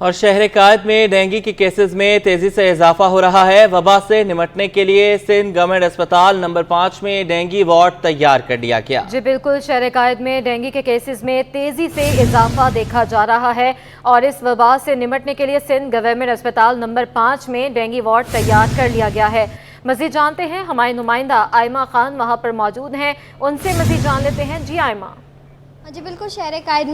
اور شہر قائد میں ڈینگی کے کیسز میں تیزی سے اضافہ ہو رہا ہے۔ وبا سے نمٹنے کے لیے سندھ گورنمنٹ اسپتال نمبر 5 میں ڈینگی وارڈ تیار کر لیا گیا۔ جی بالکل، شہر قائد میں ڈینگی کے کیسز میں تیزی سے اضافہ دیکھا جا رہا ہے اور اس وبا سے نمٹنے کے لیے سندھ گورنمنٹ اسپتال نمبر 5 میں ڈینگی وارڈ تیار کر لیا گیا ہے۔ مزید جانتے ہیں، ہماری نمائندہ آئمہ خان وہاں پر موجود ہیں، ان سے مزید جان لیتے ہیں۔ جی آئمہ۔ جی بالکل، شہر قائد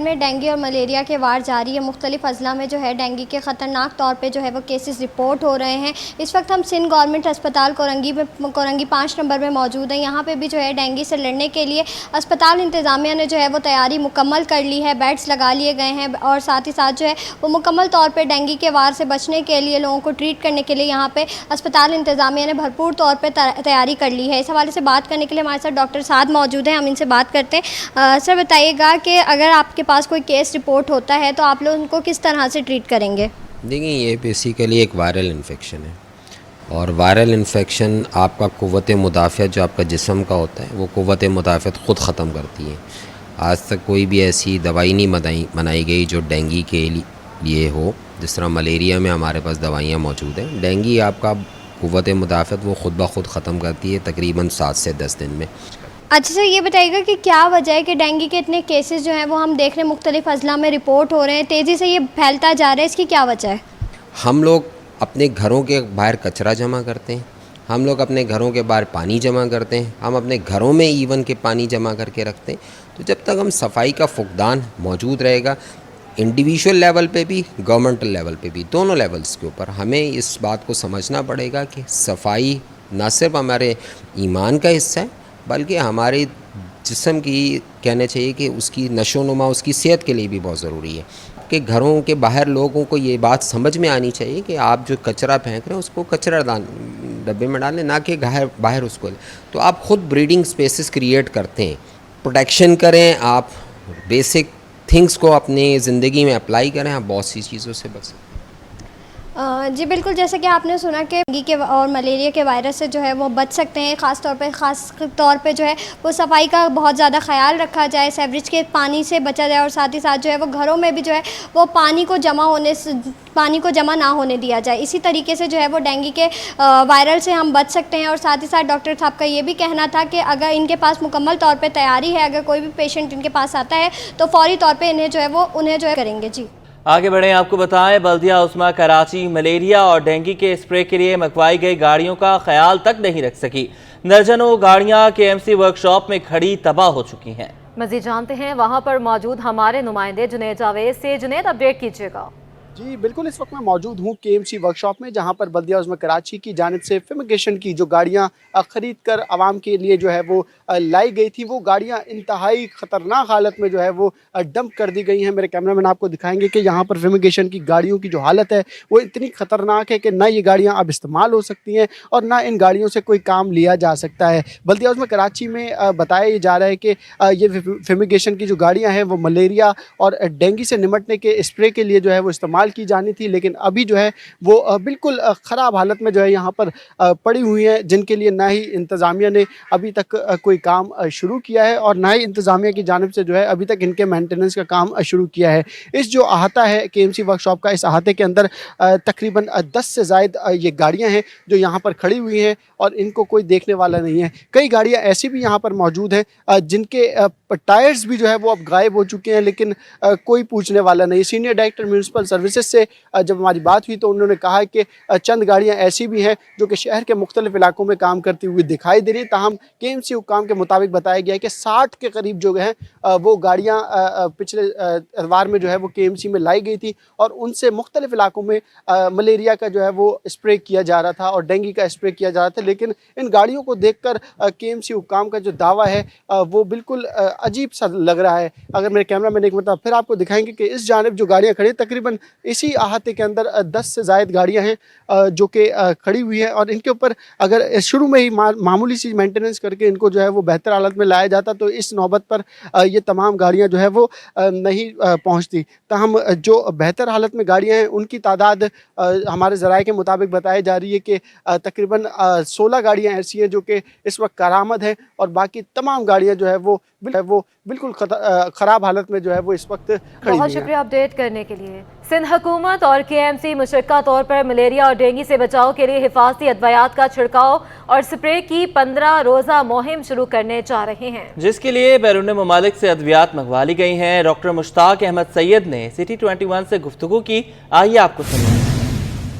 میں ڈینگی اور ملیریا کے وار جاری ہے۔ مختلف اضلاع میں جو ہے ڈینگی کے خطرناک طور پہ جو ہے وہ کیسز رپورٹ ہو رہے ہیں۔ اس وقت ہم سندھ گورنمنٹ اسپتال کورنگی 5 نمبر میں موجود ہیں۔ یہاں پہ بھی جو ہے ڈینگی سے لڑنے کے لیے اسپتال انتظامیہ نے جو ہے وہ تیاری مکمل کر لی ہے، بیڈز لگا لیے گئے ہیں اور ساتھ ہی ساتھ جو ہے وہ مکمل طور پہ ڈینگی کے وار سے بچنے کے لیے لوگوں کو ٹریٹ کرنے کے لیے یہاں پہ اسپتال انتظامیہ نے بھرپور طور پہ تیاری کر لی ہے۔ اس حوالے سے بات کرنے کے لیے ہمارے ساتھ ڈاکٹر سعد موجود ہیں، ہم ان سے بات کرتے ہیں۔ سر بتائیے گا کہ اگر آپ کے پاس کوئی کیس رپورٹ ہوتا ہے تو آپ لوگ ان کو کس طرح سے ٹریٹ کریں گے؟ دیکھیں، یہ بیسیکلی ایک وائرل انفیکشن ہے اور وائرل انفیکشن آپ کا قوت مدافعت جو آپ کا جسم کا ہوتا ہے وہ قوت مدافعت خود ختم کرتی ہے۔ آج تک کوئی بھی ایسی دوائی نہیں بنائی گئی جو ڈینگی کے لیے ہو، جس طرح ملیریا میں ہمارے پاس دوائیاں موجود ہیں۔ ڈینگی آپ کا قوت مدافعت وہ خود بخود ختم کرتی ہے تقریباً 7 سے 10 دن میں۔ اچھا سر، یہ بتائیے گا کہ کیا وجہ ہے کہ ڈینگی کے اتنے کیسز جو ہیں وہ ہم دیکھ رہے ہیں مختلف اضلاع میں رپورٹ ہو رہے ہیں، تیزی سے یہ پھیلتا جا رہا ہے، اس کی کیا وجہ ہے؟ ہم لوگ اپنے گھروں کے باہر کچرا جمع کرتے ہیں، ہم لوگ اپنے گھروں کے باہر پانی جمع کرتے ہیں، ہم اپنے گھروں میں ایون کے پانی جمع کر کے رکھتے ہیں۔ تو جب تک ہم صفائی کا فقدان موجود رہے گا، انڈیویژول لیول پہ بھی گورنمنٹل لیول پہ بھی، دونوں لیولز کے اوپر ہمیں اس بات کو سمجھنا پڑے گا کہ صفائی نہ صرف ہمارے ایمان کا حصہ ہے بلکہ ہمارے جسم کی کہنا چاہیے کہ اس کی نشو و نما، اس کی صحت کے لیے بھی بہت ضروری ہے کہ گھروں کے باہر لوگوں کو یہ بات سمجھ میں آنی چاہیے کہ آپ جو کچرا پھینک رہے ہیں اس کو کچرا ڈبے میں ڈالیں، نہ کہ باہر اس کو۔ تو آپ خود بریڈنگ سپیسز کریٹ کرتے ہیں، پروٹیکشن کریں، آپ بیسک تھنگس کو اپنی زندگی میں اپلائی کریں، آپ بہت سی چیزوں سے بچ سکتے ہیں۔ جی بالکل، جیسے کہ آپ نے سنا کہ ڈینگی کے اور ملیریا کے وائرس سے جو ہے وہ بچ سکتے ہیں، خاص طور پہ جو ہے وہ صفائی کا بہت زیادہ خیال رکھا جائے، سیوریج کے پانی سے بچا جائے اور ساتھ ہی ساتھ جو ہے وہ گھروں میں بھی جو ہے وہ پانی کو جمع نہ ہونے دیا جائے۔ اسی طریقے سے جو ہے وہ ڈینگی کے وائرل سے ہم بچ سکتے ہیں۔ اور ساتھ ہی ساتھ ڈاکٹر صاحب کا یہ بھی کہنا تھا کہ اگر ان کے پاس مکمل طور پہ تیاری ہے، اگر کوئی بھی پیشنٹ ان کے پاس آتا ہے تو فوری طور پہ انہیں جو ہے کریں گے۔ جی آگے بڑھیں، آپ کو بتائیں بلدیہ عظمیٰ کراچی ملیریا اور ڈینگی کے اسپرے کے لیے منگوائی گئی گاڑیوں کا خیال تک نہیں رکھ سکی۔ درجنوں گاڑیاں KMC ورکشاپ میں کھڑی تباہ ہو چکی ہیں۔ مزید جانتے ہیں وہاں پر موجود ہمارے نمائندے جنید جاوید سے۔ جنید، اپڈیٹ کیجیے گا۔ جی بالکل، اس وقت میں موجود ہوں KMC ورکشاپ میں، جہاں پر بلدیہ عظمیٰ کراچی کی جانب سے فیمیگیشن کی جو گاڑیاں خرید کر عوام کے لیے جو ہے وہ لائی گئی تھی، وہ گاڑیاں انتہائی خطرناک حالت میں جو ہے وہ ڈمپ کر دی گئی ہیں۔ میرے کیمرہ مین آپ کو دکھائیں گے کہ یہاں پر فیمیگیشن کی گاڑیوں کی جو حالت ہے وہ اتنی خطرناک ہے کہ نہ یہ گاڑیاں اب استعمال ہو سکتی ہیں اور نہ ان گاڑیوں سے کوئی کام لیا جا سکتا ہے۔ بلدیہ عظمیٰ کراچی میں بتایا یہ جا رہا ہے کہ یہ فیمیگیشن کی جو گاڑیاں ہیں وہ ملیریا اور ڈینگی سے نمٹنے کے اسپرے کے لیے جو ہے وہ استعمال کی جانی تھی، لیکن ابھی جو ہے وہ بالکل خراب حالت میں جو ہے یہاں پر پڑی ہوئی ہیں، جن کے لیے نہ ہی انتظامیہ نے ابھی تک کوئی کام شروع کیا ہے اور نہ ہی انتظامیہ کی جانب سے جو ہے ابھی تک ان کے مینٹیننس کا کام شروع کیا ہے۔ اس جو احاطہ ہے KMC ورکشاپ کا، اس احاطے کے اندر تقریباً 10 سے زائد یہ گاڑیاں ہیں جو یہاں پر کھڑی ہوئی ہیں اور ان کو کوئی دیکھنے والا نہیں ہے۔ کئی گاڑیاں ایسی بھی یہاں پر موجود ہیں جن کے ٹائرز بھی جو ہے وہ اب غائب ہو چکے ہیں، لیکن کوئی پوچھنے والا نہیں۔ سینئر ڈائریکٹر میونسپل سروسز سے جب ہماری بات ہوئی تو انہوں نے کہا کہ چند گاڑیاں ایسی بھی ہیں جو کہ شہر کے مختلف علاقوں میں کام کرتی ہوئی دکھائی دے رہی ہیں، تاہم KMC حکام کے مطابق بتایا گیا ہے کہ 60 کے قریب جو ہیں وہ گاڑیاں پچھلے اتوار میں جو ہے وہ KMC میں لائی گئی تھی اور ان سے مختلف علاقوں میں ملیریا کا جو ہے وہ اسپرے کیا جا رہا تھا اور ڈینگی کا اسپرے کیا جا رہا تھا۔ لیکن ان گاڑیوں کو دیکھ کر KMC حکام کا جو دعویٰ ہے وہ بالکل عجیب سا لگ رہا ہے۔ اگر میرے کیمرہ مین ایک مرتبہ پھر آپ کو دکھائیں گے کہ اس جانب جو گاڑیاں کھڑی ہیں تقریباً اسی احاطے کے اندر 10 سے زائد گاڑیاں ہیں جو کہ کھڑی ہوئی ہیں، اور ان کے اوپر اگر شروع میں ہی معمولی سی مینٹیننس کر کے ان کو جو ہے وہ بہتر حالت میں لایا جاتا تو اس نوبت پر یہ تمام گاڑیاں جو ہے وہ نہیں پہنچتی۔ تاہم جو بہتر حالت میں گاڑیاں ہیں ان کی تعداد ہمارے ذرائع کے مطابق بتائی جا رہی ہے کہ تقریباً 16 گاڑیاں ایسی ہیں جو کہ اس وقت کارآمد ہیں اور باقی تمام گاڑیاں جو ہے وہ بالکل خراب حالت میں جو ہے وہ اس وقت کھڑی ہوئی ہیں۔ بہت شکریہ اپڈیٹ کرنے کے لیے۔ सिंध हुकूमत और KMC मुशतरका तौर पर मलेरिया और डेंगू से बचाव के लिए हिफाजती अद्वियात का छिड़काव और स्प्रे की 15 रोज़ा मुहिम शुरू करने जा रहे हैं, जिसके लिए बैरून ममालिक से अद्वियात मंगवा ली गई हैं। डॉक्टर मुश्ताक अहमद सैयद ने सिटी 21 से गुफ्तगू की, आइए आपको सुनिए।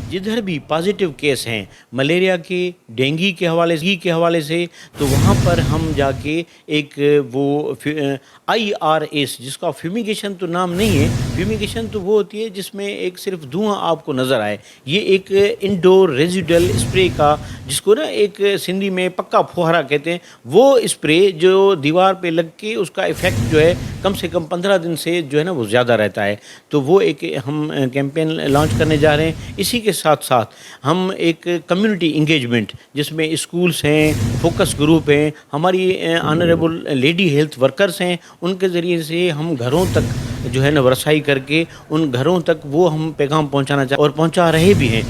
जिधर भी पॉजिटिव केस हैं मलेरिया के, डेंगू के हवाले से, तो वहाँ पर हम जाके एक वो IRS, जिसका फ्यूमिगेशन तो नाम नहीं है, फ्यूमिगेशन तो वो होती है जिसमें एक सिर्फ धुआं आपको नज़र आए, ये एक इंडोर रेजिडुअल स्प्रे का, जिसको ना एक सिंधी में पक्का फुहारा कहते हैं, वो स्प्रे जो दीवार पे लग के उसका इफ़ेक्ट जो है कम से कम 15 दिन से जो है ना वो ज़्यादा रहता है। तो वो एक हम कैंपेन लॉन्च करने जा रहे हैं। इसी के साथ साथ हम एक कम्युनिटी इंगेजमेंट, जिसमें स्कूल्स हैं, फोकस ग्रुप हैं, हमारी ऑनरेबल लेडी हेल्थ वर्कर्स हैं, उनके ज़रिए से हम घरों तक जो है ना रसाई करके उन घरों तक वो हम पैगाम पहुंचाना चाहते और पहुंचा रहे भी हैं।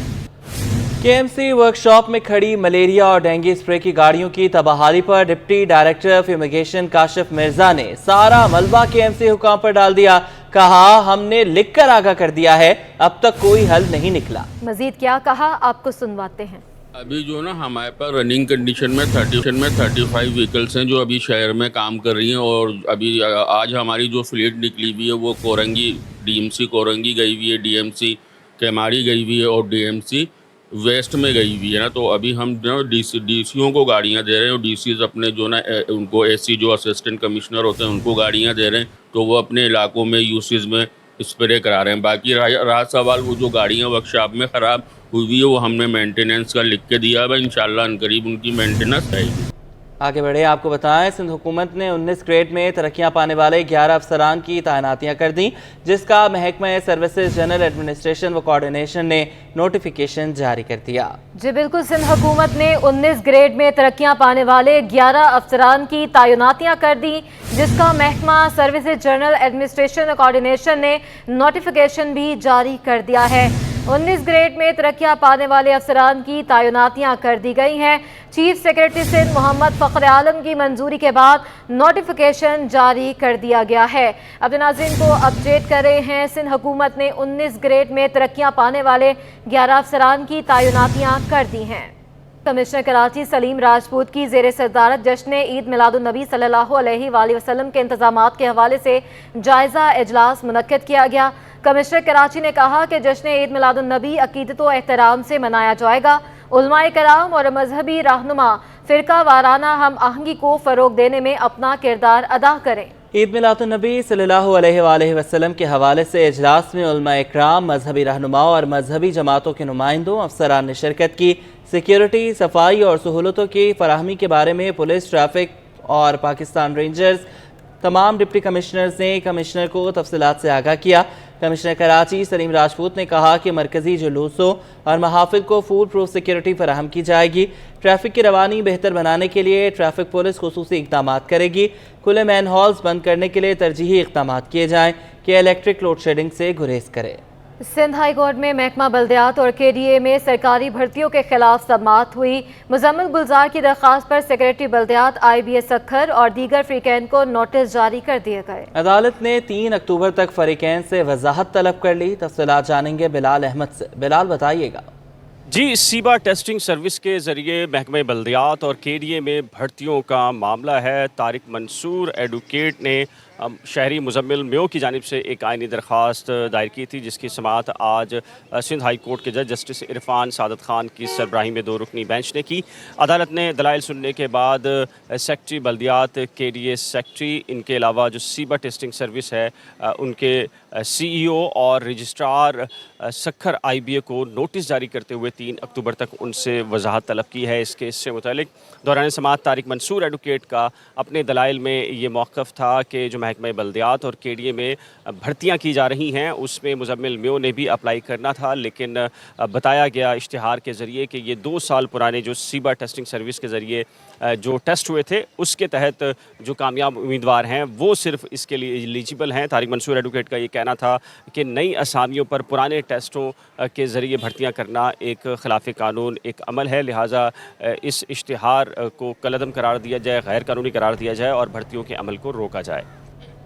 KMC वर्कशॉप में खड़ी मलेरिया और डेंगू स्प्रे की गाड़ियों की तबाहाली पर deputy director fumigation Kashif Mirza ने सारा मलबा KMC हुकाम पर डाल दिया। कहा, हमने लिखकर आगाह कर दिया है, अब तक कोई हल नहीं निकला। मजीद क्या कहा, आपको सुनवाते हैं। अभी जो ना हमारे पास रनिंग कंडीशन में 35 व्हीकल्स हैं जो अभी शहर में काम कर रही हैं, और अभी आज हमारी जो फ्लीट निकली हुई है वो कोरंगी DMC कोरंगी गई हुई है, DMC केमारी गई हुई है और DMC वेस्ट में गई हुई है ना। तो अभी हम जो DCओं को गाड़ियां दे रहे हैं, और DCs अपने जो ना उनको SC जो असिस्टेंट कमिश्नर होते हैं उनको गाड़ियां दे रहे हैं, तो वो अपने इलाकों में यूसेज में स्प्रे करा रहे हैं। बाकी रहा सवाल वो जो गाड़ियां वर्कशॉप में ख़राब हुई है वो हमने मेंटेनेंस का लिख के दिया है, इंशाल्लाह अनकरीब उनकी मेंटेनेंस आएगी। आगे बढ़े, आपको बताएं, सिंध हुकूमत ने 19 ग्रेड में तरक्कियां पाने वाले 11 अफसरान की तैनातियां कर दी, जिसका महकमा सर्विसेज जनरल एडमिनिस्ट्रेशन व कोऑर्डिनेशन ने नोटिफिकेशन जारी कर दिया। जी बिल्कुल, सिंध हुकूमत ने 19 ग्रेड में तरक्कियां पाने वाले 11 अफसरान की तैनातियां कर दी, जिसका महकमा सर्विसेज जनरल एडमिनिस्ट्रेशन व कोऑर्डिनेशन ने नोटिफिकेशन भी जारी कर दिया है। 19 ग्रेड में तरक्कियां पाने वाले अफसरान की तैनातियां कर दी गई हैं। चीफ सेक्रेटरी सिंध मोहम्मद फ़ख्र आलम की मंजूरी के बाद नोटिफिकेशन जारी कर दिया गया है। अब नाज़रीन को अपडेट कर रहे हैं, सिंध हुकूमत ने 19 ग्रेड में तरक्कियां पाने वाले 11 अफसरान की तैनातियां कर दी हैं। कमिश्नर कराची सलीम राजपूत की ज़ेर सदारत जश्न ईद मिलादुन्नबी सल्लल्लाहु अलैहि वसल्लम के इंतज़ामात के हवाले से जायज़ा इजलास मुनक्किद किया गया। कमिश्नर कराची ने कहा कि जश्न ईद मिलादुन्नबी अकीदत व एहतराम से मनाया जाएगा। उलमाए कराम और मजहबी रहनुमा फ़िरका वाराना हम आहंगी को फ़रोग देने में अपना किरदार अदा करें। ईद मिलादुन्नबी सल्लल्लाहु अलैहि वसल्लम के हवाले से इजलास में उलमाए इकराम, मजहबी रहनुमाओं और मजहबी जमातों के नुमाइंदों, अफसरान ने शिरकत की। सिक्योरिटी, सफाई और सहूलतों की फराहमी के बारे में पुलिस, ट्रैफिक और पाकिस्तान रेंजर्स तमाम डिप्टी कमिश्नर्स ने कमिश्नर को तफसीलात से आगाह किया। कमिश्नर कराची सलीम राजपूत ने कहा कि मरकजी जुलूसों और महाफिल को फूल प्रूफ सिक्योरिटी फराहम की जाएगी। ट्रैफिक की रवानी बेहतर बनाने के लिए ट्रैफिक पुलिस खुसूसी इक़दाम करेगी। खुले मैन हॉल्स बंद करने के लिए तरजीही इक़दाम किए जाएँ कि इलेक्ट्रिक लोड शेडिंग से गुरेज करे। सिंध हाई कोर्ट में महकमा बल्दियात और KDA में सरकारी भर्तियों के खिलाफ समाअत हुई। मुजम्मिल गुलजार की दरख्वास्त पर सेक्रेटरी बल्दियात IBA सखर और दीगर फरीकैन को नोटिस जारी कर दिए गए। अदालत ने 3 अक्टूबर तक फरीकैन से वजाहत तलब कर ली। तफसीलात जानेंगे बिलाल अहमद से। बिलाल, बताइएगा। जी, सीबा टेस्टिंग सर्विस के ज़रिए महकमे बल्दियात और KDA में भर्तियों का मामला है। तारिक मंसूर एडवोकेट ने शहरी मुजम्मिल म्यो की जानिब से एक आइनी दरख्वास्त दायर की थी, जिसकी समाअत आज सिंध हाई कोर्ट के जज जस्टिस इरफान सादत खान की सरबराही में 2 रुकनी बेंच ने की। अदालत ने दलाइल सुनने के बाद सेक्रेटरी बल्दियात, KDA सेक्रेटरी, इनके अलावा जो सीबा टेस्टिंग सर्विस है उनके CEO और रजिस्ट्रार सखर IBA को नोटिस जारी करते हुए 3 अक्टूबर तक उनसे वजाहत तलब की है। इस केस से मुतालिक दौरान समाअत तारिक मंसूर एडवोकेट का अपने दलाइल में ये मौक़िफ़ था कि जो महकमा बल्दियात और KDA में भर्तियां की जा रही हैं उसमें मुजम्मिल म्यो ने भी अप्लाई करना था, लेकिन बताया गया इश्तिहार के ज़रिए कि ये 2 साल पुराने जो सीबा टेस्टिंग सर्विस के ज़रिए जो टेस्ट हुए थे उसके तहत जो कामयाब उम्मीदवार हैं वो सिर्फ इसके लिए एलिजिबल हैं। तारिक मंसूर एडवोकेट का ये कहना था कि नई असामियों पर पुराने टेस्टों के ज़रिए भर्तियां करना एक खिलाफ कानून एक अमल है, लिहाजा इस इश्तिहार को कलअदम करार दिया जाए, गैर कानूनी करार दिया जाए और भर्तियों के अमल को रोका जाए।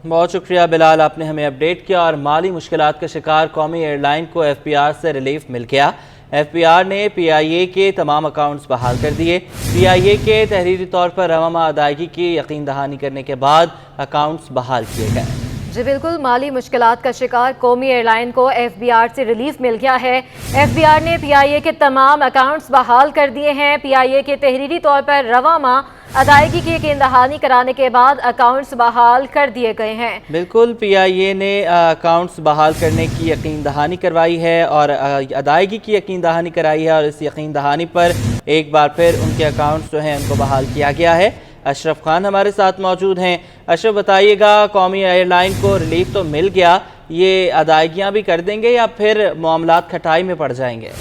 बहुत शुक्रिया बिलाल, आपने हमें अपडेट किया। और माली मुश्किलात का शिकार कौमी एयरलाइन को FPR से रिलीफ मिल गया। FPR ने PIA के तमाम अकाउंट्स बहाल कर दिए। PIA के तहरीरी तौर पर रवा माह अदायगी की यकीन दहानी करने के बाद अकाउंट्स बहाल किए गए। जी बिल्कुल, माली मुश्किलात का शिकार कौमी एयरलाइन को FBR से रिलीफ मिल गया है। FBR ने PIA के तमाम अकाउंट्स बहाल कर दिए हैं। PIA के तहरीरी तौर पर रवा माह अदायगी की यकीन दहानी कराने के बाद अकाउंट्स बहाल कर दिए गए हैं। बिल्कुल, PIA ने अकाउंट्स बहाल करने की यकीन दहानी करवाई है और अदायगी की यकीन दहानी कराई है, और इस यकीन दहानी पर एक बार फिर उनके अकाउंट्स जो हैं उनको बहाल किया गया है। अशरफ खान हमारे साथ मौजूद हैं। अशरफ, बताइएगा, कौमी एयरलाइन को रिलीफ तो मिल गया, ये अदायगियाँ भी कर देंगे या फिर मामलात खटाई में पड़ जाएंगे?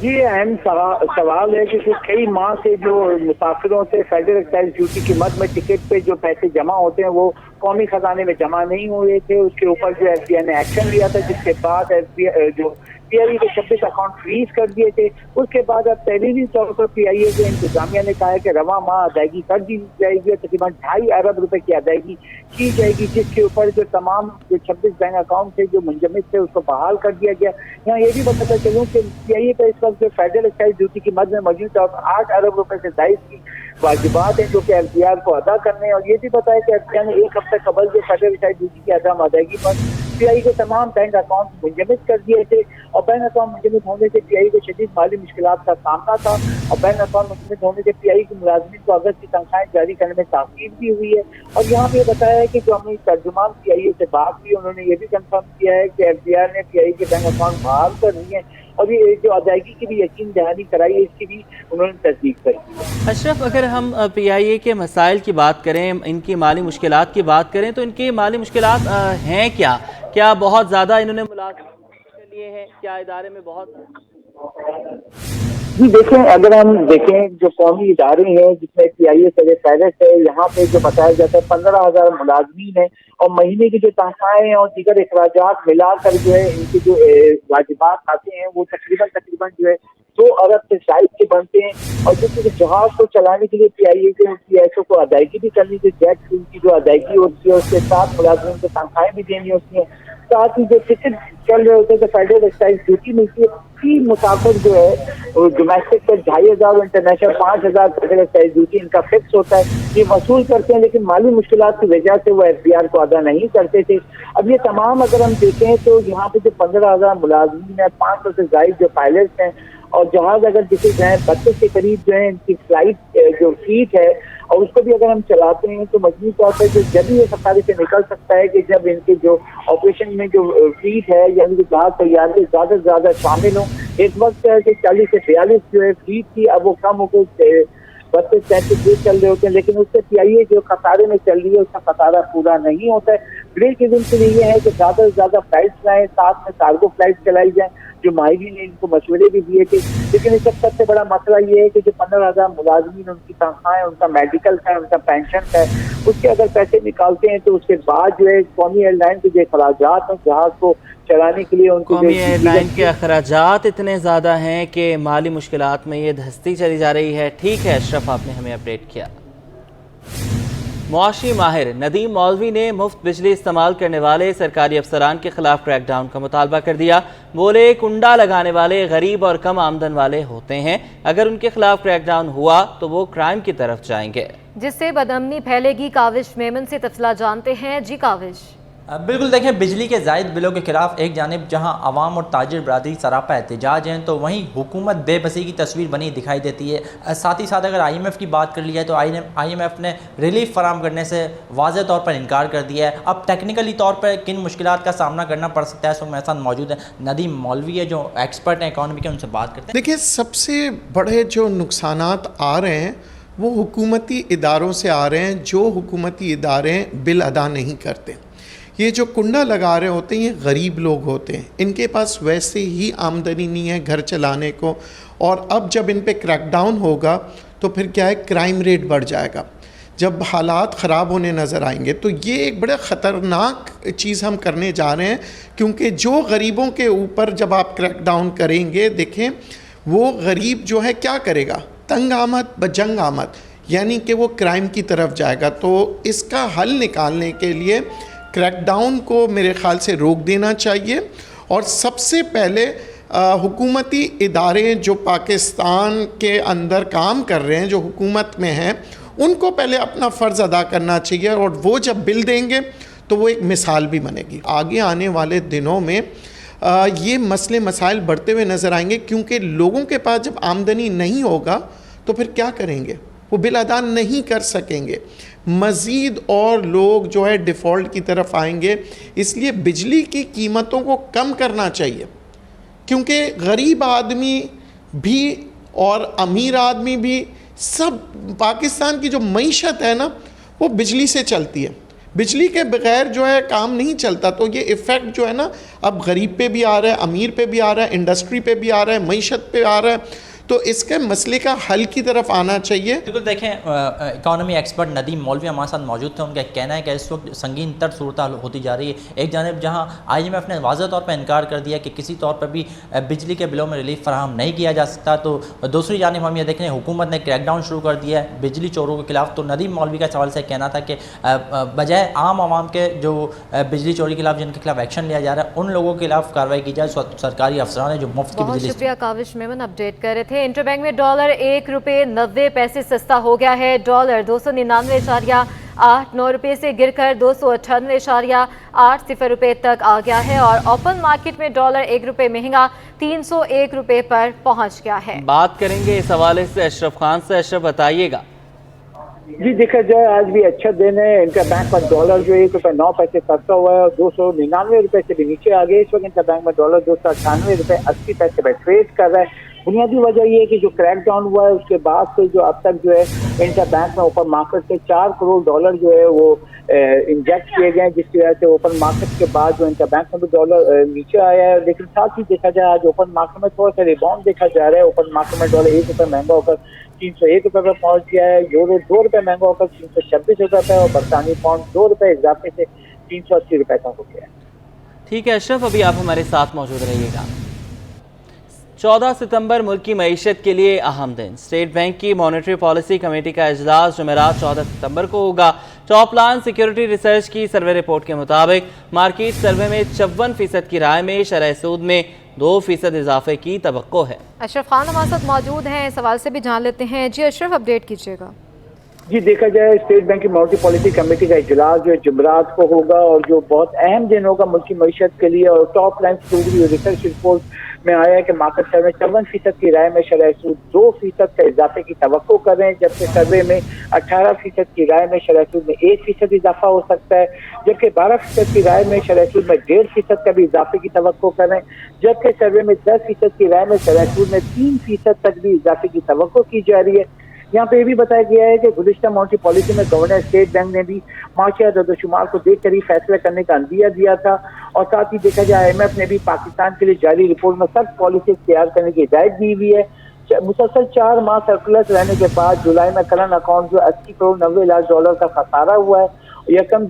ये अहम सवाल है कि कई माह से जो मुसाफिरों से फेडरल एक्साइज ड्यूटी की मद में टिकट पे जो पैसे जमा होते हैं वो कौमी खजाने में जमा नहीं हो रहे थे। उसके ऊपर जो FBI ने एक्शन लिया था, जिसके बाद जो PIA के 26 अकाउंट फ्रीज कर दिए थे। उसके बाद अब तहरीरी तौर पर PIA के इंतजामिया ने कहा है कि रवा माह अदायगी कर दी जाएगी और तकरीबन 2.5 अरब रुपए की अदायगी की जाएगी, जिसके ऊपर जो तमाम जो 26 बैंक अकाउंट थे जो मुंजमद थे उसको बहाल कर दिया गया। यहाँ ये भी बताता चलूँ कि PIA पर इस वक्त जो फेडरल एक्साइज ड्यूटी की मद में मौजूद है 8 अरब रुपए से जायद की वाजिबात हैं जो कि FBR को अदा करने हैं। और ये भी बताया कि FBR ने एक हफ्ते कबल जो फेडरल एक्साइज ड्यूटी की अदम अदायगी पर PIA के तमाम बैंक अकाउंट मुंजमद कर दिए थे, और बैंक अकाउंट मुंजमद होने से PIA को शदीद माली मुश्किलात का सामना था, और बैंक अकाउंट मुंजमद होने से PIA के मुलाजमीन को अगस्त की तनख्वाहें जारी करने में ताख़ीर भी हुई है। और यहाँ पे ये बताया है कि जो हमने तर्जुमान PIA से बात की, उन्होंने ये भी कंफर्म किया है कि FBR ने PIA के बैंक अकाउंट बहाल कर दिए हैं, और ये जो अदायगी की भी यकीन दहानी कराई है इसकी भी उन्होंने तस्दीक कर दी। अशरफ, अगर हम PIA के मसाइल की बात करें, इनकी माली मुश्किलात की बात करें, तो इनकी माली मुश्किलात हैं क्या? क्या बहुत ज़्यादा इन्होंने मुलाजिम के लिए है? क्या इदारे में बहुत? जी देखें, अगर हम देखें जो कौमी इदारे हैं जिसमें PIA सर फहरिस्त है, यहाँ पे जो बताया जाता है 15,000 मुलाजमीन है, और महीने की जो तनख्वाहें और दीगर अखराजात मिलाकर जो है इनके जो वाजिबात आते हैं वो तकरीबन जो है 2 अरब से शायद के बनते हैं। और जिससे जहाज को चलाने के लिए PIA के PSO को अदायगी भी करनी थी, जेट फ्यूल की जो अदायगी होती है उसके साथ मुलाजमीन को तनख्वाहें भी देनी होती हैं, साथ ही जो टिकट चल रहे होते हैं तो फेडरल एक्साइज ड्यूटी मिलती है। फी मुसाफिर जो है डोमेस्टिक पर 2,500 और इंटरनेशनल 5,000 फेडरल एक्साइज ड्यूटी इनका फिक्स होता है, ये वसूल करते हैं, लेकिन माली मुश्किलात की वजह से वो FBR को अदा नहीं करते थे। अब ये तमाम अगर हम देखें तो यहाँ पे जो 15,000 मुलाजमीन है, 500 से ज़ायद जो पायलट्स हैं, और जहाज अगर किसी जाए 32 के करीब जो है इनकी फ्लाइट जो फ्लीट है, और उसको भी अगर हम चलाते हैं तो मजबूरी तौर पर जो जब ये सफारी से निकल सकता है कि जब इनके जो ऑपरेशन में जो फ्लीट है यानी कि जहाज तैयारी ज़्यादा से ज़्यादा शामिल हों। एक वक्त है कि 40 से 42 जो है फ्लीट थी, अब वो कम हो गई 32-33 चल रहे होते हैं, लेकिन उससे PIA जो खसारे में चल रही है उसका खसारा पूरा नहीं होता है। ब्रेक इवन के लिए ये है कि ज़्यादा से ज़्यादा फ्लाइट्स लाएँ, साथ में कार्गो फ्लाइट चलाई जाएँ, जो माहिरीन ने इनको मशवरे भी दिए थे। लेकिन इस सबसे बड़ा मसला ये है कि जो 15,000 मुलाजमीन उनकी तनख्वाहें, उनका मेडिकल का, उनका पेंशन का है, उसके अगर पैसे निकालते हैं तो उसके बाद जो है कौमी एयरलाइन के जो अखराजात हैं जहाज को चलाने के लिए उनको कौमी एयरलाइन के अखराजात इतने ज़्यादा हैं कि माली मुश्किलात में ये धंसती चली जा रही है। ठीक है अशरफ, आपने हमें अपडेट किया। मुआशी माहिर नदीम मौलवी ने मुफ्त बिजली इस्तेमाल करने वाले सरकारी अफसरान के खिलाफ क्रैकडाउन का मुतालबा कर दिया। बोले कुंडा लगाने वाले गरीब और कम आमदन वाले होते हैं, अगर उनके खिलाफ क्रैकडाउन हुआ तो वो क्राइम की तरफ जाएंगे, जिससे बदअमनी फैलेगी। काविश मेमन से तफसीलात जानते हैं। जी काविश। बिल्कुल, देखें, बिजली के ज़ायद बिलों के खिलाफ एक जानिब जहां आवाम और ताजिर बरादरी सरापा एहतजाज हैं, तो वहीं हुकूमत बेबसी की तस्वीर बनी दिखाई देती है। साथ ही साथ अगर IMF की बात कर ली जाए तो IMF ने रिलीफ फराम करने से वाज़ेह तौर पर इनकार कर दिया है। अब टेक्निकली तौर पर किन मुश्किलात का सामना करना पड़ सकता है, सो मेरे साथ मौजूद है नदीम मौलवी है जो एक्सपर्ट हैं इकॉनमी के, उनसे बात करते हैं। देखिए, सबसे बड़े जो नुकसानात आ रहे हैं वो हुकूमती इदारों से आ रहे हैं, जो हुकूमती इदारे बिल अदा नहीं करते। ये जो कुंडा लगा रहे होते हैं ये गरीब लोग होते हैं, इनके पास वैसे ही आमदनी नहीं है घर चलाने को, और अब जब इन पे क्रैकडाउन होगा तो फिर क्या है, क्राइम रेट बढ़ जाएगा। जब हालात ख़राब होने नज़र आएंगे तो ये एक बड़ा ख़तरनाक चीज़ हम करने जा रहे हैं, क्योंकि जो गरीबों के ऊपर जब आप क्रैकडाउन करेंगे, देखें वो गरीब जो है क्या करेगा, तंग आमद बजंग आमद, यानी कि वो क्राइम की तरफ जाएगा। तो इसका हल निकालने के लिए क्रैकडाउन को मेरे ख़्याल से रोक देना चाहिए और सबसे पहले हुकूमती इदारे जो पाकिस्तान के अंदर काम कर रहे हैं, जो हुकूमत में हैं, उनको पहले अपना फ़र्ज़ अदा करना चाहिए और वो जब बिल देंगे तो वो एक मिसाल भी बनेगी। आगे आने वाले दिनों में ये मसले मसाइल बढ़ते हुए नज़र आएंगे, क्योंकि लोगों के पास जब आमदनी नहीं होगा तो फिर क्या करेंगे, वो बिल अदा नहीं कर सकेंगे, मज़ीद और लोग जो है डिफ़ॉल्ट की तरफ आएंगे। इसलिए बिजली की कीमतों को कम करना चाहिए, क्योंकि गरीब आदमी भी और अमीर आदमी भी सब, पाकिस्तान की जो मईशत है ना वो बिजली से चलती है, बिजली के बगैर जो है काम नहीं चलता। तो ये इफ़ेक्ट जो है ना अब गरीब पे भी आ रहा है, अमीर पे भी आ रहा है, इंडस्ट्री पे भी आ रहा है, मईशत पे आ रहा है। तो इसके मसले का हल की तरफ आना चाहिए। बिल्कुल देखें, इकॉनमी एक्सपर्ट नदीम मौलवी हमारे साथ मौजूद थे। उनका कहना है कि इस वक्त संगीन तर सूरत हाल होती जा रही है। एक जानिब जहां IMF ने वाज़ह तौर पर इनकार कर दिया कि किसी तौर पर भी बिजली के बिलों में रिलीफ फराहम नहीं किया जा सकता, तो दूसरी जानिब हम ये देख रहे हैं हुकूमत ने क्रैकडाउन शुरू कर दिया है बिजली चोरों के खिलाफ। तो नदीम मौलवी का सवाल से कहना था कि बजाय आम आवाम के जो बिजली चोरी के खिलाफ जिनके खिलाफ एक्शन लिया जा रहा है, उन लोगों के खिलाफ कार्रवाई की जाए, सरकारी अफसरान है जो मुफ्त की बिजली। शुक्रिया काविश मेमन अपडेट कर रहे थे। इंटरबैंक में डॉलर 1 रुपये 90 पैसे सस्ता हो गया है। डॉलर 299.89 रुपये से गिरकर 298.80 रुपये तक आ गया है और ओपन मार्केट में डॉलर 1 रुपये महंगा 301 रुपये पर पहुंच गया है। बात करेंगे इस हवाले से अशरफ खान से। अशरफ बताइएगा। जी देखा जाए आज भी अच्छा दिन है। इनका बैंक में डॉलर जो 1 रुपये 9 पैसे सस्ता हुआ है और 299 रुपये से भी नीचे आ गए। इस वक्त इनका बैंक में डॉलर 298 रुपये 80 पैसे पर ट्रेड कर रहा है। बुनियादी वजह ये है कि जो क्रैकडाउन हुआ है उसके बाद से जो अब तक जो है इंटर बैंक में ओपन मार्केट से 4 करोड़ डॉलर जो है वो इंजेक्ट किए गए हैं, जिसकी वजह से ओपन मार्केट के बाद जो इंटर बैंक में भी डॉलर नीचे आया है। लेकिन साथ ही देखा जाए आज ओपन मार्केट में थोड़ा सा रिबाउंड देखा जा रहा है। ओपन मार्केट में डॉलर 1 रुपये महंगा होकर 301 रुपये पर पहुंच गया है। यूरो 2 रुपये महंगा होकर 326 रुपये पर और बरतानी पाउंड 2 रुपये इजाफे से 380 रुपये का हो गया है। ठीक है अशरफ, अभी आप हमारे साथ मौजूद रहिएगा। 14 सितंबर मुल्क की मईशत के लिए अहम दिन। स्टेट बैंक की मॉनेटरी पॉलिसी कमेटी का इजलास जुमेरात 14 सितंबर को होगा। टॉप लाइन सिक्योरिटी रिसर्च की सर्वे रिपोर्ट के मुताबिक मार्केट सर्वे में 54% की राय में शरह सूद में 2% इजाफे की तवक्को है। अशरफ खान हमारे साथ मौजूद हैं, सवाल से भी जान लेते हैं। जी अशरफ, अपडेट कीजिएगा। जी देखा जाए स्टेट बैंक की मॉनेटरी पॉलिसी कमेटी का इजलास जो जुमेरात को होगा और जो बहुत अहम दिन होगा मुल्क की मईशत के लिए। और top line security research report में आया है कि मार्केट सर्वे 54% की राय में शरह सूद 2% का इजाफे की तवक्को कर रहे हैं, जबकि सर्वे में 18% की राय में शरह सूद में 1% इजाफा हो सकता है, जबकि 12% की राय में शरह सूद में 1.5% का भी इजाफे की तवक्को कर रहे हैं, जबकि सर्वे में 10% की राय में शरह सूद में 3% तक भी इजाफे की तवक्को की जा रही है। यहाँ पे ये भी बताया गया है कि गुज़िश्ता मॉनेटरी पॉलिसी में गवर्नर स्टेट बैंक ने भी माशिया रद्द-ओ-शुमार को देखकर ही फैसला करने का अंदिया दिया था और साथ ही देखा जाए IMF ने भी पाकिस्तान के लिए जारी रिपोर्ट में सख्त पॉलिसी इख्तियार करने की हिदायत दी हुई है। मुसलसल 4 माह सर्कुलर रहने के बाद जुलाई में करंट अकाउंट जो 80 करोड़ 90 लाख डॉलर का खसारा हुआ है। यकम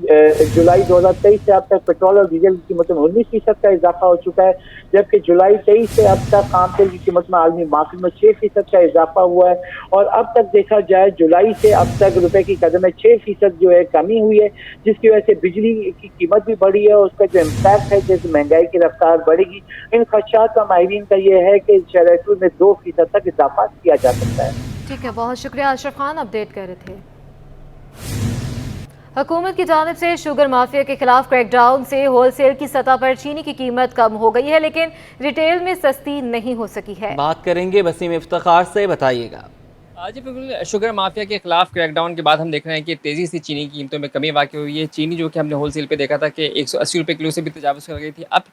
जुलाई 2023 से अब तक पेट्रोल और डीजल की कीमतों में 19% का इजाफा हो चुका है, जबकि जुलाई 23 से अब तक आम तेल की कीमत में आलमी मार्केट में 6% का इजाफा हुआ है। और अब तक देखा जाए जुलाई से अब तक रुपए की कदर में 6% जो है कमी हुई है, जिसकी वजह से बिजली की कीमत भी बढ़ी है और उसका जो इम्पैक्ट है जैसे महंगाई की रफ्तार बढ़ेगी। इन खदशात का माहिरीन का यह है कि शरह सूद में 2% तक इजाफा किया जा सकता है। ठीक है, बहुत शुक्रिया अशरफ खान, अपडेट कर रहे थे। हुकूमत की जानिब से शुगर माफिया के खिलाफ क्रैकडाउन से होलसेल की सतह पर चीनी की कीमत कम हो गई है, लेकिन रिटेल में सस्ती नहीं हो सकी है। बात करेंगे वसीम इफ्तिखार से, बताइएगा। जी बिल्कुल, शुगर माफिया के खिलाफ क्रैकडाउन के बाद हम देख रहे हैं कि तेज़ी से चीनी की कीमतों में कमी वाक़ई हुई है। चीनी जो कि हमने होलसेल पे देखा था कि 180 रुपये किलो से भी तजावज़ कर गई थी, अब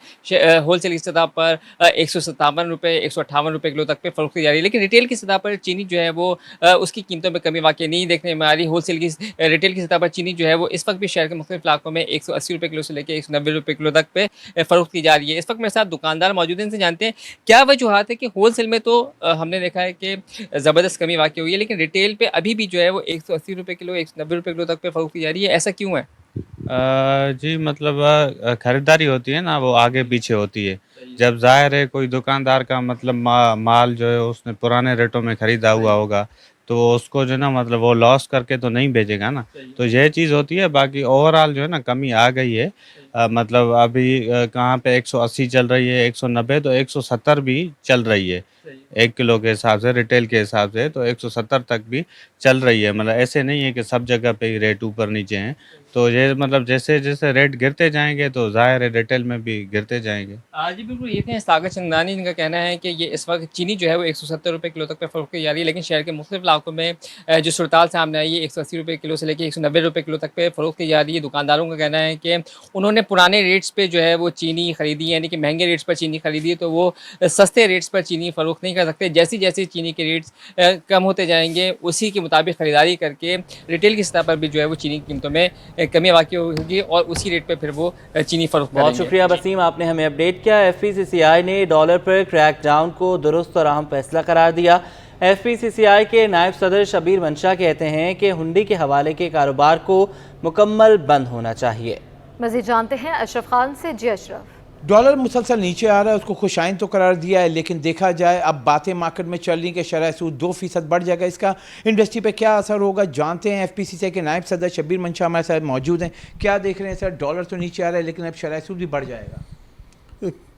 होलसेल की सतह पर 157 रुपये 158 रुपये किलो तक पे फ़रोख्त की जा रही है। लेकिन रिटेल की सतह पर चीनी जो है वो उसकी कीमतों में कमी वाक़ई नहीं देखने में आ रही। होलसेल की रिटेल की सतह पर चीनी जो है वो इस वक्त भी शहर के मुख्तलिफ इलाकों में 180 रुपये किलो से लेकर 190 रुपये किलो तक पे फ़रोख्त की जा रही है। इस वक्त मेरे साथ दुकानदार मौजूद हैं, इनसे जानते हैं क्या वजूहात है कि होलसेल में तो हमने देखा है कि ज़बरदस्त कमी वाक़ई हुई है, लेकिन रिटेल पे अभी भी जो है वो 180 रुपये किलो 190 रुपये किलो तक पे फ़रोख्त की जा रही है, ऐसा क्यों है? जी मतलब ख़रीदारी होती है ना, वो आगे पीछे होती है। जब ज़ाहिर है कोई दुकानदार का मतलब माल जो है उसने पुराने रेटों में ख़रीदा हुआ होगा, तो उसको जो है ना मतलब वो लॉस करके तो नहीं बेचेगा ना, तो यह चीज़ होती है। बाकी ओवरऑल जो है ना कमी आ गई है। मतलब अभी कहाँ पे 180 चल रही है, 190, तो 170 भी चल रही है 1 किलो के हिसाब से, रिटेल के हिसाब से तो 170 तक भी चल रही है। मतलब ऐसे नहीं है कि सब जगह पे ही रेट ऊपर नीचे हैं। तो ये मतलब जैसे जैसे रेट गिरते जाएंगे तो ज़ाहिर है रिटेल में भी गिरते जाएंगे। जी बिल्कुल, ये थे सागर चंदानी, जिनका कहना है कि ये इस वक्त चीनी जो है वो 170 रुपये किलो तक पे फ़रोख्त की जा रही है, लेकिन शहर के मुख्तलिफ इलाकों में जो सूरत सामने आई है 180 रुपये किलो से लेकर 190 रुपये किलो तक पे फ़रोख्त की जा रही है। दुकानदारों का कहना है कि उन्होंने पुराने रेट्स पे जो है वो चीनी खरीदी, यानी कि महंगे रेट्स पर चीनी खरीदी है, तो वो सस्ते रेट्स पर चीनी फ़रोख्त नहीं कर सकते। जैसे जैसे चीनी के रेट्स कम होते जाएंगे, उसी के मुताबिक ख़रीदारी करके रिटेल की सतह पर भी जो है वो चीनी की कीमतों में कमी वाक़ई होगी और उसी रेट पे फिर वो चीनी फ़रोख्त करेंगे। बहुत शुक्रिया वसीम, आपने हमें अपडेट किया। FPCCI ने डॉलर पर क्रैकडाउन को दुरुस्त और अहम फैसला करार दिया। FPCCI के नायब सदर शबीर मंशा कहते हैं कि हुंडी के हवाले के कारोबार को मुकम्मल बंद होना चाहिए। मज़ीद जानते हैं अशरफ खान से। जी अशरफ। डॉलर मुसलसल नीचे आ रहा है, उसको खुशाइन तो करार दिया है, लेकिन देखा जाए अब बातें मार्केट में चल रही कि शरह सूद 2% बढ़ जाएगा, इसका इंडस्ट्री पे क्या असर होगा जानते हैं। FPCCI के नायब सदर शबीर मंशा हमारे साथ मौजूद हैं। क्या देख रहे हैं सर, डॉलर तो नीचे आ रहा है लेकिन अब शरह सूद भी बढ़ जाएगा?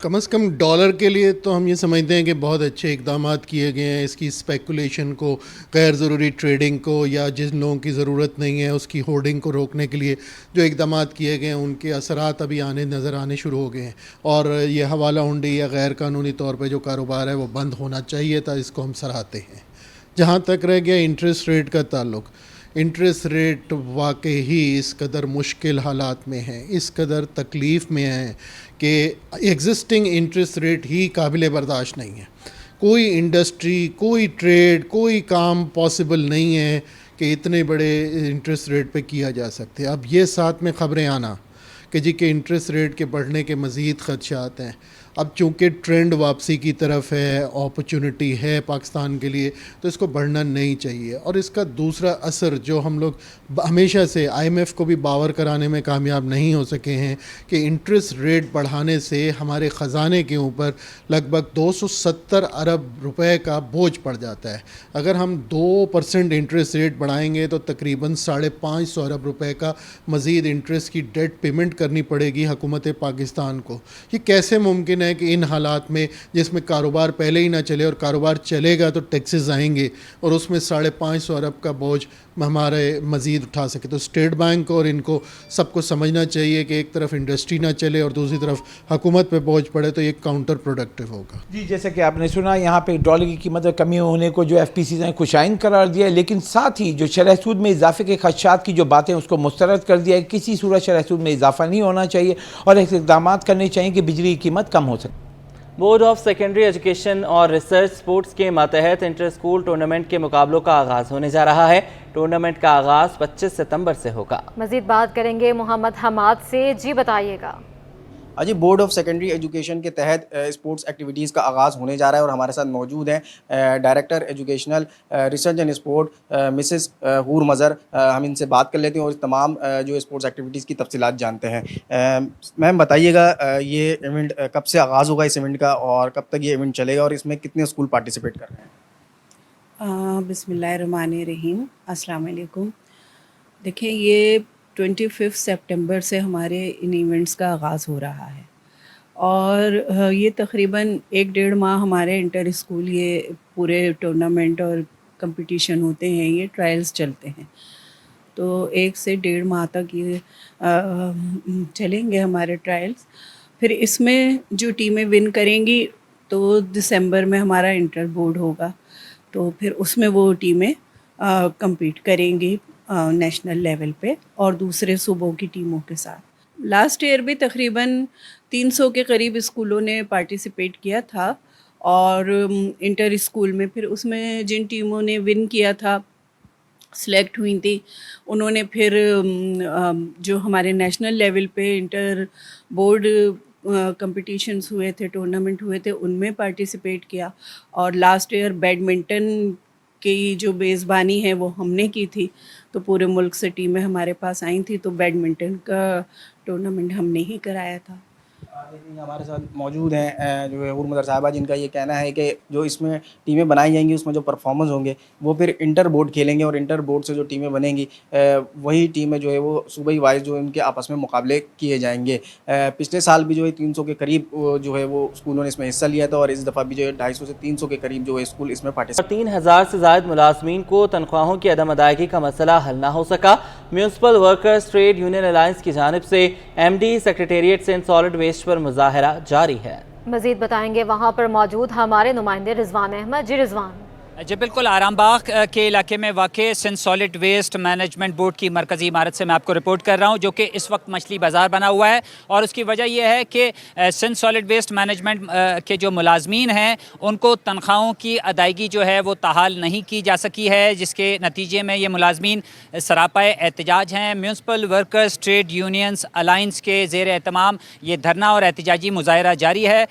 कम से कम डॉलर के लिए तो हम ये समझते हैं कि बहुत अच्छे इकदाम किए गए हैं। इसकी स्पेकुलेशन को, गैर ज़रूरी ट्रेडिंग को, या जिन लोगों की ज़रूरत नहीं है उसकी होर्डिंग को रोकने के लिए जो इकदाम किए गए हैं उनके असरात अभी नज़र आने शुरू हो गए हैं। और ये हवाला हुंडी या गैर कानूनी तौर पर जो कारोबार है वो बंद होना चाहिए था, इसको हम सराहते हैं। जहाँ तक रह गया इंटरेस्ट रेट का ताल्लुक़, इंटरेस्ट रेट वाकई ही इस कदर मुश्किल हालात में है, इस कदर तकलीफ़ में है कि एग्जिस्टिंग इंटरेस्ट रेट ही काबिल बर्दाश्त नहीं है। कोई इंडस्ट्री, कोई ट्रेड, कोई काम पॉसिबल नहीं है कि इतने बड़े इंटरेस्ट रेट पे किया जा सकते। अब ये साथ में ख़बरें आना कि जी के इंटरेस्ट रेट के बढ़ने के मज़ीद ख़दशात हैं। अब चूँकि ट्रेंड वापसी की तरफ है, अपॉर्चुनिटी है पाकिस्तान के लिए, तो इसको बढ़ना नहीं चाहिए। और इसका दूसरा असर जो हम लोग हमेशा से IMF को भी बावर कराने में कामयाब नहीं हो सके हैं कि इंटरेस्ट रेट बढ़ाने से हमारे ख़जाने के ऊपर लगभग 270 अरब रुपए का बोझ पड़ जाता है। अगर हम 2% इंटरेस्ट रेट बढ़ाएंगे तो तकरीबन 550 अरब रुपए का मज़ीद इंटरेस्ट की डेट पेमेंट करनी पड़ेगी हुकूमत पाकिस्तान को। ये कैसे मुमकिन है कि इन हालात में जिसमें कारोबार पहले ही ना चले, और कारोबार चलेगा तो टैक्सेस आएंगे और उसमें 550 अरब का बोझ हमारे मज़ीद उठा सके। तो स्टेट बैंक और इनको सबको समझना चाहिए कि एक तरफ इंडस्ट्री ना चले और दूसरी तरफ हुकूमत पे बोझ पड़े, तो ये काउंटर प्रोडक्टिव होगा। जी, जैसे कि आपने सुना यहाँ पे डॉलर की कीमत में कमी होने को जो FPCCI ने खुशाइन करार दिया है, लेकिन साथ ही जो शरह सूद में इजाफे के खदशात की जो बातें उसको मुस्तरद कर दिया है। किसी सूरत शरह सूद में इजाफा नहीं होना चाहिए और ऐसे इक़दाम करने चाहिए कि बिजली की कीमत कम हो सके। बोर्ड ऑफ सेकेंडरी एजुकेशन और रिसर्च स्पोर्ट्स के मातहत इंटर स्कूल टूर्नामेंट के मुकाबलों का आगाज़ होने जा रहा है। टूर्नामेंट का आगाज़ 25 सितंबर से होगा। मज़ीद बात करेंगे मोहम्मद हमाद से। जी बताइएगा। जी, बोर्ड ऑफ सेकेंडरी एजुकेशन के तहत स्पोर्ट्स एक्टिविटीज़ का आगाज़ होने जा रहा है और हमारे साथ मौजूद हैं director educational research and sport Mrs हूर मज़र। हम इनसे बात कर लेते हैं और तमाम जो स्पोर्ट्स एक्टिविटीज़ की तफसीलात जानते हैं। मैम बताइएगा, ये इवेंट कब से आगाज़ होगा इस इवेंट का, और कब तक ये इवेंट चलेगा, और इसमें कितने स्कूल पार्टिसिपेट कर रहे हैं? बिस्मिल्लाहिर्रहमानिर्रहीम, अस्सलाम वालेकुम। देखिए, ये 25 सितंबर से हमारे इन इवेंट्स का आगाज़ हो रहा है और ये तकरीबन 1-1.5 माह हमारे इंटर स्कूल ये पूरे टूर्नामेंट और कंपटीशन होते हैं, ये ट्रायल्स चलते हैं। तो 1 से 1.5 माह तक ये चलेंगे हमारे ट्रायल्स। फिर इसमें जो टीमें विन करेंगी तो दिसंबर में हमारा इंटर बोर्ड होगा, तो फिर उसमें वो टीमें compete करेंगी नेशनल लेवल पे और दूसरे सूबों की टीमों के साथ। लास्ट ईयर भी तकरीबन 300 के करीब स्कूलों ने पार्टिसिपेट किया था और इंटर स्कूल में फिर उसमें जिन टीमों ने विन किया था, सेलेक्ट हुई थी, उन्होंने फिर जो हमारे नेशनल लेवल पे इंटर बोर्ड कंपटीशंस हुए थे, टूर्नामेंट हुए थे, उनमें पार्टिसिपेट किया। और लास्ट ईयर बैडमिंटन की जो मेज़बानी है वो हमने की थी, तो पूरे मुल्क से टीमें हमारे पास आई थी, तो बैडमिंटन का टूर्नामेंट हमने ही कराया था। ہمارے ساتھ موجود ہیں جو ہے حور مظہر صاحبہ، جن کا یہ کہنا ہے کہ جو اس میں ٹیمیں بنائی جائیں گی اس میں جو پرفارمنس ہوں گے وہ پھر انٹر بورڈ کھیلیں گے، اور انٹر بورڈ سے جو ٹیمیں بنیں گی وہی ٹیمیں جو ہے وہ صوبائی وائز جو ان کے آپس میں مقابلے کیے جائیں گے۔ پچھلے سال بھی جو ہے 300 کے قریب جو ہے وہ اسکولوں نے اس میں حصہ لیا تھا، اور اس دفعہ بھی جو ہے 250 سے 300 کے قریب جو ہے اسکول اس میں پارٹیسپیٹ۔ 3000 سے زائد ملازمین کو تنخواہوں کی عدم ادائیگی کا مسئلہ حل نہ ہو سکا۔ Municipal workers trade union alliance کی جانب سے ایم ڈی سیکریٹریٹ سے سالڈ ویسٹ پر مظاہرہ جاری ہے۔ مزید بتائیں گے وہاں پر موجود ہمارے نمائندے رضوان احمد۔ جی رضوان۔ جی بالکل، آرام باغ کے علاقے میں واقع Sindh solid waste management board کی مرکزی عمارت سے میں آپ کو رپورٹ کر رہا ہوں، جو کہ اس وقت مچھلی بازار بنا ہوا ہے، اور اس کی وجہ یہ ہے کہ سندھ سالڈ ویسٹ مینجمنٹ کے جو ملازمین ہیں ان کو تنخواہوں کی ادائیگی جو ہے وہ تاحال نہیں کی جا سکی ہے، جس کے نتیجے میں یہ ملازمین سراپائے احتجاج ہیں۔ Municipal workers trade unions alliance کے زیر اہتمام یہ دھرنا اور احتجاجی مظاہرہ جاری ہے۔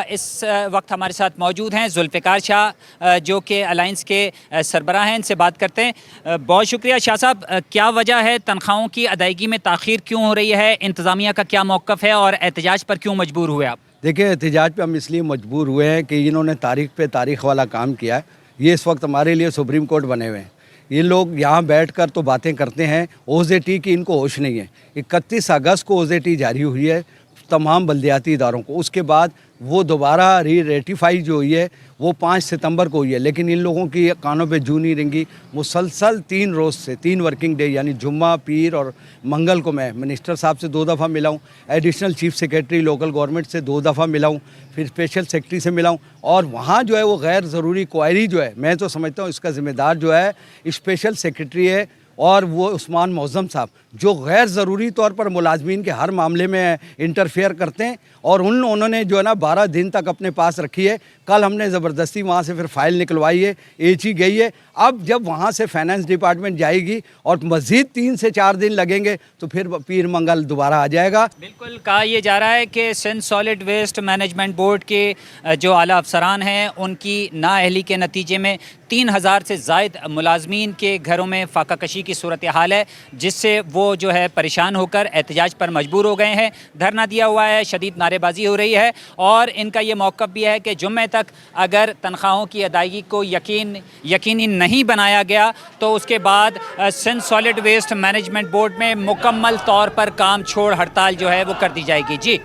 اس وقت ہمارے ساتھ موجود ہیں ذوالفقار شاہ، جو کہ الائنس کے سربراہ ہیں، ان سے بات کرتے ہیں۔ بہت شکریہ شاہ صاحب، کیا وجہ ہے تنخواہوں کی ادائیگی میں تاخیر کیوں ہو رہی ہے؟ انتظامیہ کا کیا موقف ہے اور احتجاج پر کیوں مجبور ہوئے آپ؟ دیکھیں، احتجاج پہ ہم اس لیے مجبور ہوئے ہیں کہ انہوں نے تاریخ پہ تاریخ والا کام کیا ہے۔ یہ اس وقت ہمارے لیے سپریم کورٹ بنے ہوئے ہیں۔ یہ لوگ یہاں بیٹھ کر تو باتیں کرتے ہیں، او زے ٹی کی ان کو ہوش نہیں ہے۔ 31 اگست کو او زے ٹی جاری ہوئی ہے تمام بلدیاتی اداروں کو، اس کے بعد وہ دوبارہ ریٹیفائی جو ہوئی ہے وہ 5 ستمبر کو ہوئی ہے، لیکن ان لوگوں کی کانوں پہ جوں نہیں رنگی۔ مسلسل 3 روز سے 3 ورکنگ ڈے یعنی جمعہ، پیر اور منگل کو میں منسٹر صاحب سے 2 دفعہ ملا ہوں، additional chief secretary local government سے 2 دفعہ ملا ہوں، پھر اسپیشل سیکریٹری سے ملا ہوں، اور وہاں جو ہے وہ غیر ضروری کوائری جو ہے، میں تو سمجھتا ہوں اس کا ذمہ دار جو ہے اسپیشل سیکریٹری ہے، اور وہ عثمان معظم صاحب، جو غیر ضروری طور پر ملازمین کے ہر معاملے میں انٹرفیئر کرتے ہیں، اور انہوں نے جو ہے نا 12 دن تک اپنے پاس رکھی ہے۔ کل ہم نے زبردستی وہاں سے پھر فائل نکلوائی ہے، ایچ گئی ہے۔ اب جب وہاں سے فائنانس ڈپارٹمنٹ جائے گی اور مزید 3 سے 4 دن لگیں گے تو پھر پیر منگل دوبارہ آ جائے گا۔ بالکل، کہا یہ جا رہا ہے کہ Sindh solid waste management board کے جو اعلیٰ افسران ہیں ان کی نااہلی کے نتیجے میں 3000 سے زائد ملازمین کے گھروں میں فاقہ کشی کی صورتحال ہے، جس سے وہ جو ہے پریشان ہو کر احتجاج پر مجبور ہو گئے ہیں۔ دھرنا دیا ہوا ہے، شدید نعرے بازی ہو رہی ہے، اور ان کا یہ موقف بھی ہے کہ جمعے تک اگر تنخواہوں کی ادائیگی کو یقینی نہیں بنایا گیا تو اس کے بعد Sindh solid waste management board میں مکمل طور پر کام چھوڑ ہڑتال جو ہے وہ کر دی جائے گی۔ جی